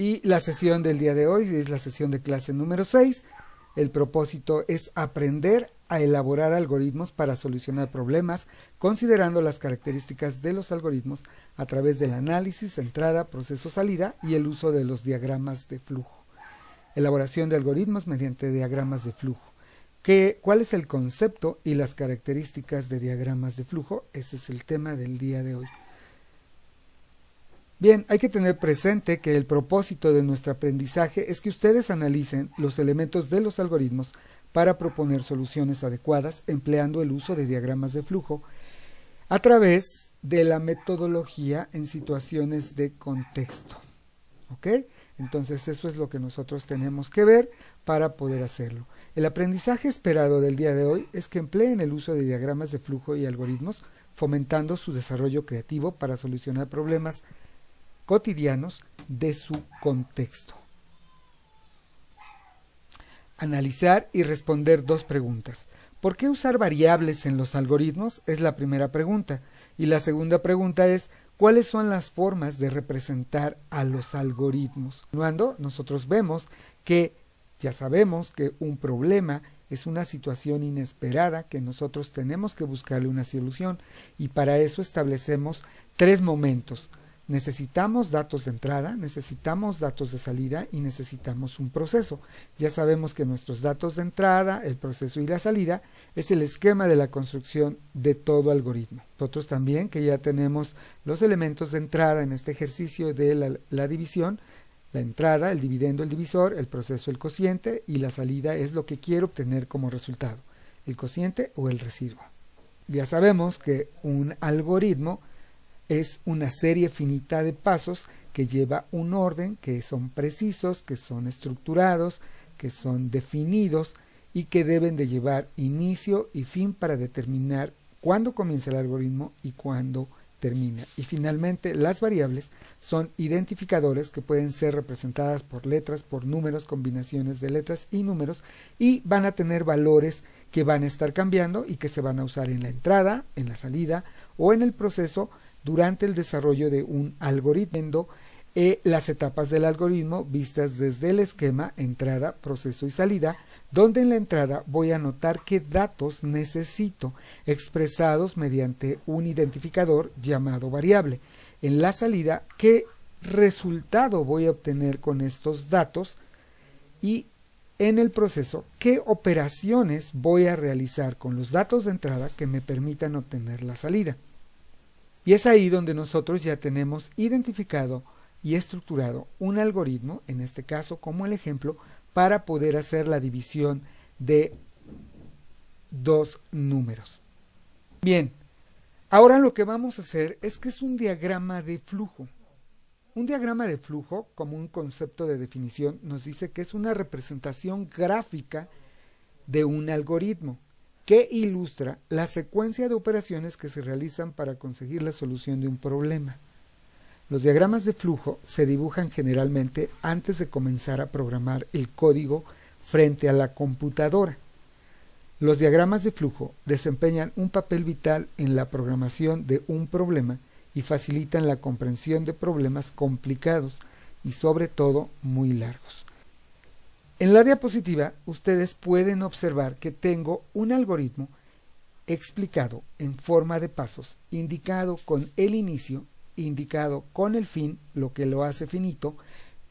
Y la sesión del día de hoy es la sesión de clase número 6. El propósito es aprender a elaborar algoritmos para solucionar problemas, considerando las características de los algoritmos a través del análisis, entrada, proceso, salida y el uso de los diagramas de flujo. Elaboración de algoritmos mediante diagramas de flujo. ¿Cuál es el concepto y las características de diagramas de flujo? Ese es el tema del día de hoy. Bien, hay que tener presente que el propósito de nuestro aprendizaje es que ustedes analicen los elementos de los algoritmos para proponer soluciones adecuadas empleando el uso de diagramas de flujo a través de la metodología en situaciones de contexto. ¿Ok? Entonces eso es lo que nosotros tenemos que ver para poder hacerlo. El aprendizaje esperado del día de hoy es que empleen el uso de diagramas de flujo y algoritmos, fomentando su desarrollo creativo para solucionar problemas cotidianos de su contexto. Analizar y responder dos preguntas. ¿Por qué usar variables en los algoritmos? Es la primera pregunta. Y la segunda pregunta es, ¿cuáles son las formas de representar a los algoritmos? Cuando nosotros vemos que ya sabemos que un problema es una situación inesperada que nosotros tenemos que buscarle una solución y para eso establecemos tres momentos. Necesitamos datos de entrada, necesitamos datos de salida y necesitamos un proceso. Ya sabemos que nuestros datos de entrada, el proceso y la salida es el esquema de la construcción de todo algoritmo. Nosotros también que ya tenemos los elementos de entrada en este ejercicio de la división, la entrada, el dividendo, el divisor, el proceso, el cociente y la salida es lo que quiero obtener como resultado, el cociente o el residuo. Ya sabemos que un algoritmo es una serie finita de pasos que lleva un orden, que son precisos, que son estructurados, que son definidos y que deben de llevar inicio y fin para determinar cuándo comienza el algoritmo y cuándo termina. Y finalmente las variables son identificadores que pueden ser representadas por letras, por números, combinaciones de letras y números y van a tener valores que van a estar cambiando y que se van a usar en la entrada, en la salida o en el proceso durante el desarrollo de un algoritmo. Las etapas del algoritmo vistas desde el esquema entrada, proceso y salida, donde en la entrada voy a anotar qué datos necesito expresados mediante un identificador llamado variable. En la salida, qué resultado voy a obtener con estos datos y en el proceso, qué operaciones voy a realizar con los datos de entrada que me permitan obtener la salida. Y es ahí donde nosotros ya tenemos identificado y estructurado un algoritmo, en este caso como el ejemplo, para poder hacer la división de dos números. Bien, ahora lo que vamos a hacer es que es un diagrama de flujo. Un diagrama de flujo, como un concepto de definición, nos dice que es una representación gráfica de un algoritmo que ilustra la secuencia de operaciones que se realizan para conseguir la solución de un problema. Los diagramas de flujo se dibujan generalmente antes de comenzar a programar el código frente a la computadora. Los diagramas de flujo desempeñan un papel vital en la programación de un problema y facilitan la comprensión de problemas complicados y sobre todo muy largos. En la diapositiva ustedes pueden observar que tengo un algoritmo explicado en forma de pasos, indicado con el inicio, indicado con el fin, lo que lo hace finito.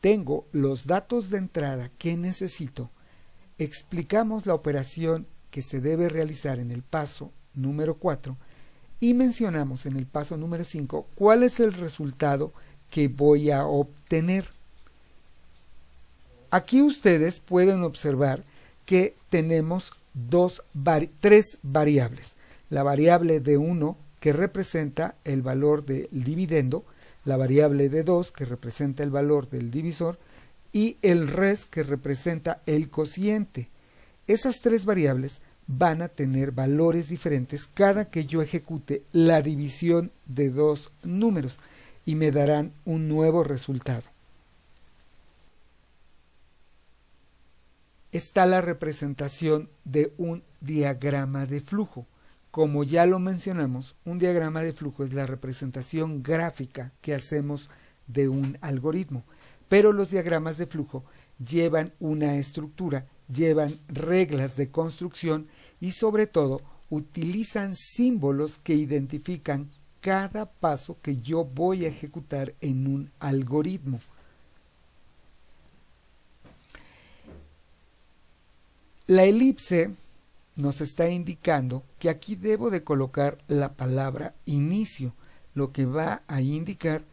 Tengo los datos de entrada que necesito. Explicamos la operación que se debe realizar en el paso número 4 y mencionamos en el paso número 5 cuál es el resultado que voy a obtener. Aquí ustedes pueden observar que tenemos tres variables. La variable de 1 que representa el valor del dividendo, la variable de 2 que representa el valor del divisor y el res que representa el cociente. Esas tres variables van a tener valores diferentes cada que yo ejecute la división de dos números y me darán un nuevo resultado. Está la representación de un diagrama de flujo. Como ya lo mencionamos, un diagrama de flujo es la representación gráfica que hacemos de un algoritmo. pero los diagramas de flujo llevan una estructura, llevan reglas de construcción y sobre todo utilizan símbolos que identifican cada paso que yo voy a ejecutar en un algoritmo. La elipse nos está indicando que aquí debo de colocar la palabra inicio, lo que va a indicar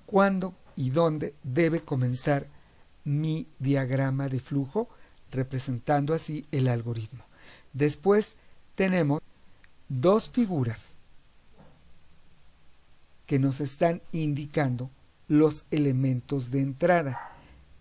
cuándo y dónde debe comenzar mi diagrama de flujo, representando así el algoritmo. Después tenemos dos figuras que nos están indicando los elementos de entrada.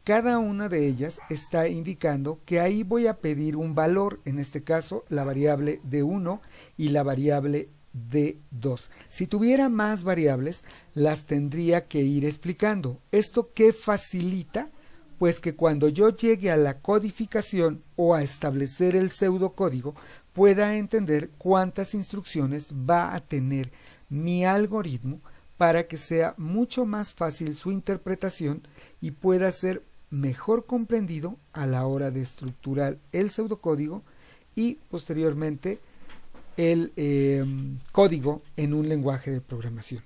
Cada una de ellas está indicando que ahí voy a pedir un valor, en este caso la variable D1 y la variable D2. Si tuviera más variables, las tendría que ir explicando. ¿Esto qué facilita? Pues que cuando yo llegue a la codificación o a establecer el pseudocódigo, pueda entender cuántas instrucciones va a tener mi algoritmo para que sea mucho más fácil su interpretación y pueda ser mejor comprendido a la hora de estructurar el pseudocódigo y posteriormente el código en un lenguaje de programación.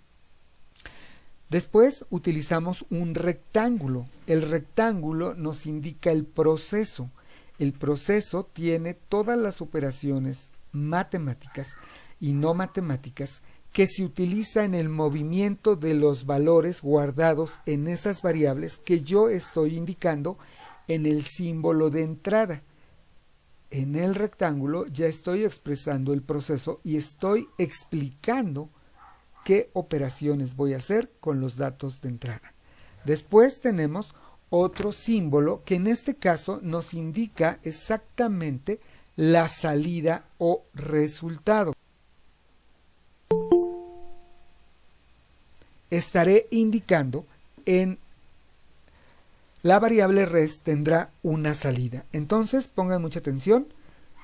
Después utilizamos un rectángulo. El rectángulo nos indica el proceso. El proceso tiene todas las operaciones matemáticas y no matemáticas que se utiliza en el movimiento de los valores guardados en esas variables que yo estoy indicando en el símbolo de entrada. En el rectángulo ya estoy expresando el proceso y estoy explicando qué operaciones voy a hacer con los datos de entrada. Después tenemos otro símbolo que en este caso nos indica exactamente la salida o resultado. Estaré indicando en la variable res tendrá una salida. Entonces pongan mucha atención,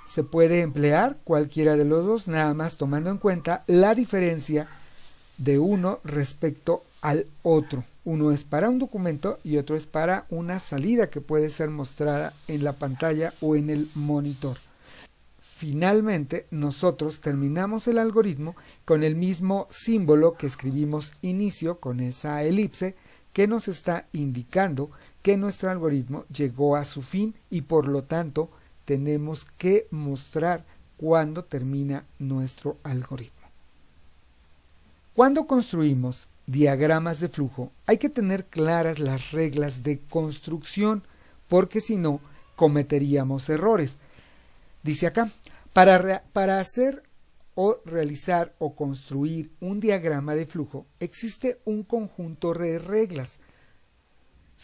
se puede emplear cualquiera de los dos, nada más tomando en cuenta la diferencia de uno respecto al otro. Uno es para un documento y otro es para una salida que puede ser mostrada en la pantalla o en el monitor. Finalmente, nosotros terminamos el algoritmo con el mismo símbolo que escribimos inicio con esa elipse que nos está indicando que nuestro algoritmo llegó a su fin y por lo tanto tenemos que mostrar cuándo termina nuestro algoritmo. Cuando construimos diagramas de flujo hay que tener claras las reglas de construcción porque si no cometeríamos errores. Dice acá, para hacer o realizar o construir un diagrama de flujo existe un conjunto de reglas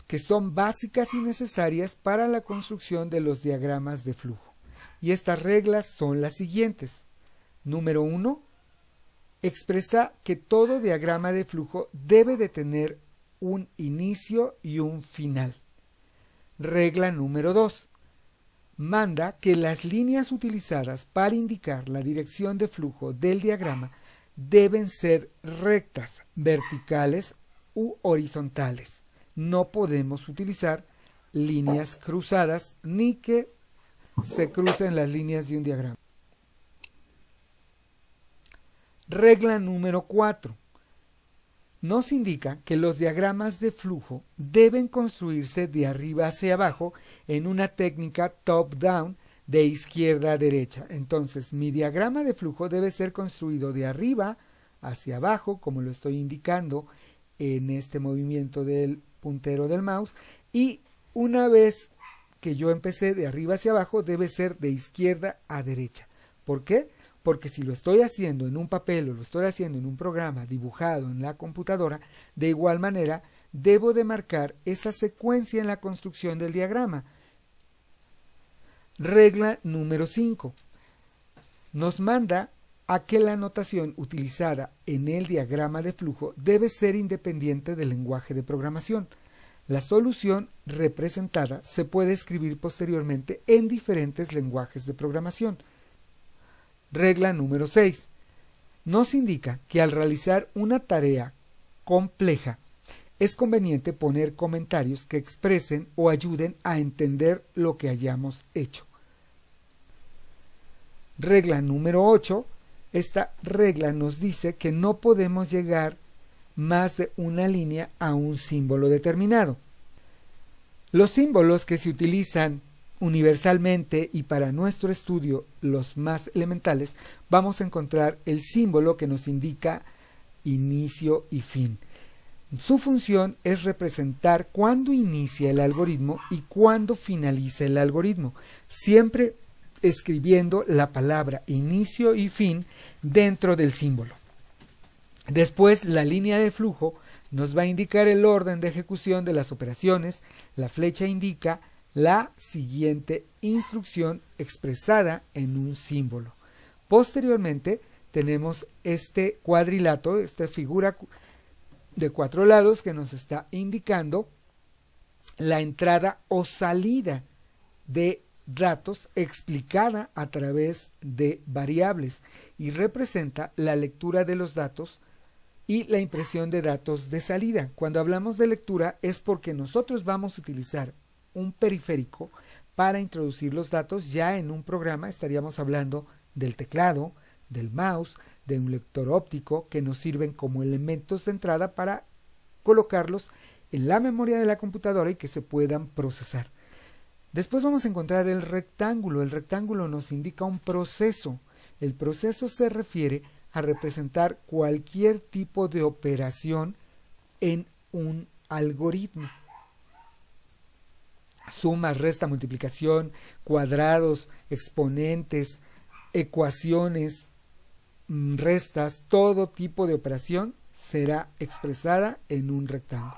que son básicas y necesarias para la construcción de los diagramas de flujo. Y estas reglas son las siguientes. Número 1. Expresa que todo diagrama de flujo debe de tener un inicio y un final. Regla número 2. Manda que las líneas utilizadas para indicar la dirección de flujo del diagrama deben ser rectas, verticales u horizontales. No podemos utilizar líneas cruzadas ni que se crucen las líneas de un diagrama. Regla número 4. Nos indica que los diagramas de flujo deben construirse de arriba hacia abajo en una técnica top-down de izquierda a derecha. Entonces, mi diagrama de flujo debe ser construido de arriba hacia abajo, como lo estoy indicando en este movimiento del puntero del mouse, y una vez que yo empecé de arriba hacia abajo, debe ser de izquierda a derecha. ¿Por qué? Porque si lo estoy haciendo en un papel o lo estoy haciendo en un programa dibujado en la computadora, de igual manera debo de marcar esa secuencia en la construcción del diagrama. Regla número 5. Nos manda a que la notación utilizada en el diagrama de flujo debe ser independiente del lenguaje de programación. La solución representada se puede escribir posteriormente en diferentes lenguajes de programación. Regla número 6. Nos indica que al realizar una tarea compleja, es conveniente poner comentarios que expresen o ayuden a entender lo que hayamos hecho. Regla número 8. Esta regla nos dice que no podemos llegar más de una línea a un símbolo determinado. Los símbolos que se utilizan universalmente y para nuestro estudio, los más elementales, vamos a encontrar el símbolo que nos indica inicio y fin. Su función es representar cuándo inicia el algoritmo y cuándo finaliza el algoritmo, siempre escribiendo la palabra inicio y fin dentro del símbolo. Después, la línea de flujo nos va a indicar el orden de ejecución de las operaciones. La flecha indica la siguiente instrucción expresada en un símbolo. Posteriormente, tenemos este cuadrilátero, esta figura de 4 lados que nos está indicando la entrada o salida de datos explicada a través de variables y representa la lectura de los datos y la impresión de datos de salida. Cuando hablamos de lectura es porque nosotros vamos a utilizar un periférico para introducir los datos. Ya en un programa estaríamos hablando del teclado, del mouse, de un lector óptico que nos sirven como elementos de entrada para colocarlos en la memoria de la computadora y que se puedan procesar. Después vamos a encontrar el rectángulo. El rectángulo nos indica un proceso. El proceso se refiere a representar cualquier tipo de operación en un algoritmo. Suma, resta, multiplicación, cuadrados, exponentes, ecuaciones, restas, todo tipo de operación será expresada en un rectángulo.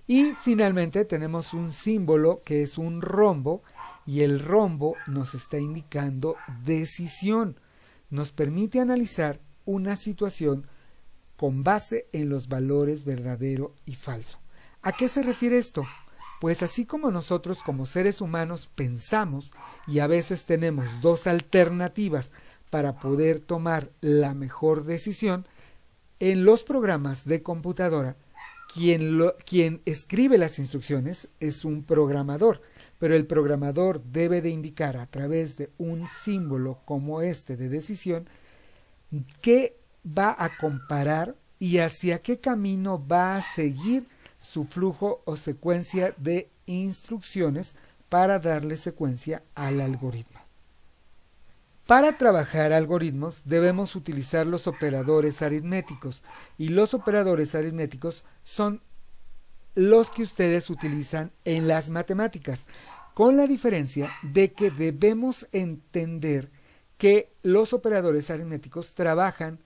Y finalmente tenemos un símbolo que es un rombo, y el rombo nos está indicando decisión. Nos permite analizar una situación con base en los valores verdadero y falso. ¿A qué se refiere esto? Pues así como nosotros como seres humanos pensamos y a veces tenemos dos alternativas para poder tomar la mejor decisión, en los programas de computadora quien escribe las instrucciones es un programador, pero el programador debe de indicar a través de un símbolo como este de decisión qué va a comparar y hacia qué camino va a seguir su flujo o secuencia de instrucciones para darle secuencia al algoritmo. Para trabajar algoritmos debemos utilizar los operadores aritméticos, y los operadores aritméticos son los que ustedes utilizan en las matemáticas, con la diferencia de que debemos entender que los operadores aritméticos trabajan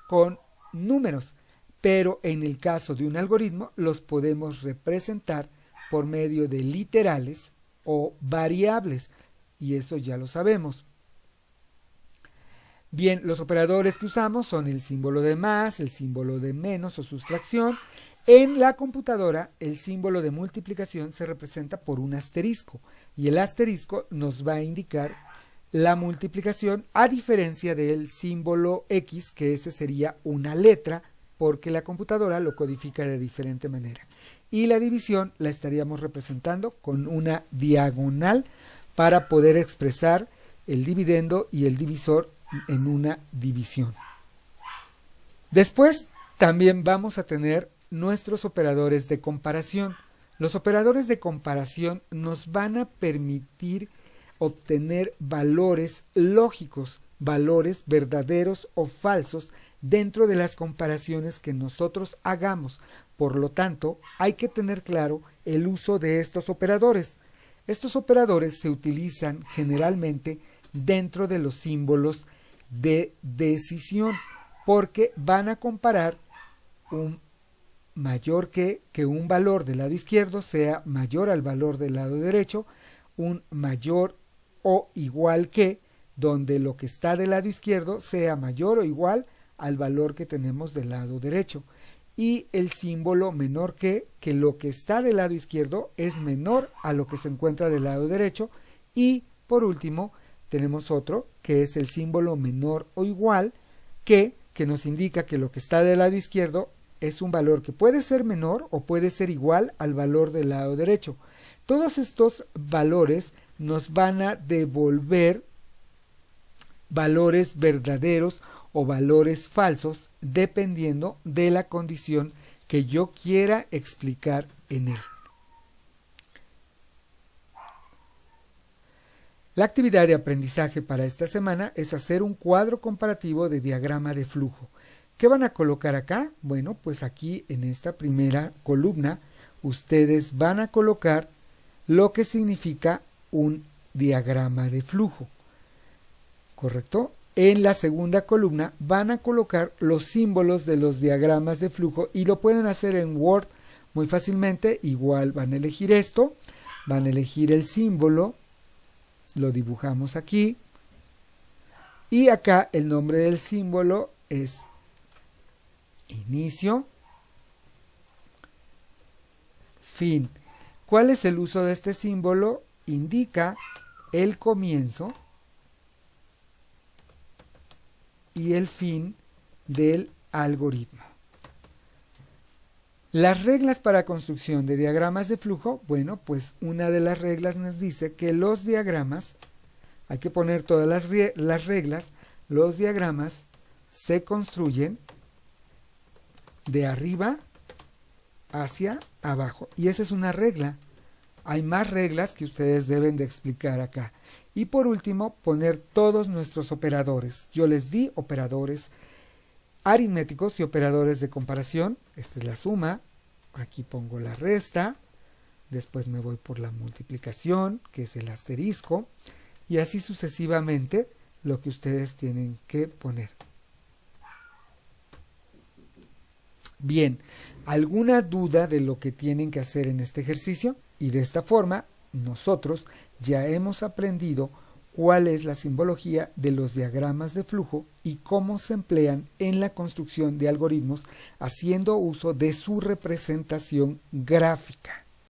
con números, pero en el caso de un algoritmo los podemos representar por medio de literales o variables, y eso ya lo sabemos. Bien, los operadores que usamos son el símbolo de más, el símbolo de menos o sustracción. En la computadora, el símbolo de multiplicación se representa por un asterisco, y el asterisco nos va a indicar la multiplicación, a diferencia del símbolo X, que ese sería una letra, porque la computadora lo codifica de diferente manera. Y la división la estaríamos representando con una diagonal para poder expresar el dividendo y el divisor en una división. Después también vamos a tener nuestros operadores de comparación. Los operadores de comparación nos van a permitir obtener valores lógicos, valores verdaderos o falsos dentro de las comparaciones que nosotros hagamos. Por lo tanto, hay que tener claro el uso de estos operadores. Estos operadores se utilizan generalmente dentro de los símbolos de decisión, porque van a comparar un mayor que un valor del lado izquierdo sea mayor al valor del lado derecho, un mayor o igual que, donde lo que está del lado izquierdo sea mayor o igual al valor que tenemos del lado derecho, y el símbolo menor que lo que está del lado izquierdo es menor a lo que se encuentra del lado derecho, y por último tenemos otro que es el símbolo menor o igual que nos indica que lo que está del lado izquierdo es un valor que puede ser menor o puede ser igual al valor del lado derecho. Todos estos valores nos van a devolver valores verdaderos o valores falsos dependiendo de la condición que yo quiera explicar en él. La actividad de aprendizaje para esta semana es hacer un cuadro comparativo de diagrama de flujo. ¿Qué van a colocar acá? Bueno, pues aquí en esta primera columna ustedes van a colocar lo que significa un diagrama de flujo, ¿correcto? En la segunda columna van a colocar los símbolos de los diagramas de flujo y lo pueden hacer en Word muy fácilmente. Igual van a elegir esto, van a elegir el símbolo, lo dibujamos aquí y acá el nombre del símbolo es inicio, fin. ¿Cuál es el uso de este símbolo? Indica el comienzo y el fin del algoritmo. Las reglas para construcción de diagramas de flujo, bueno, pues una de las reglas nos dice que los diagramas, hay que poner todas las reglas, los diagramas se construyen de arriba hacia abajo. Y esa es una regla. Hay más reglas que ustedes deben de explicar acá. Y por último, poner todos nuestros operadores. Yo les di operadores aritméticos y operadores de comparación. Esta es la suma. Aquí pongo la resta. Después me voy por la multiplicación, que es el asterisco. Y así sucesivamente lo que ustedes tienen que poner. Bien, ¿alguna duda de lo que tienen que hacer en este ejercicio? Y de esta forma, nosotros ya hemos aprendido cuál es la simbología de los diagramas de flujo y cómo se emplean en la construcción de algoritmos haciendo uso de su representación gráfica.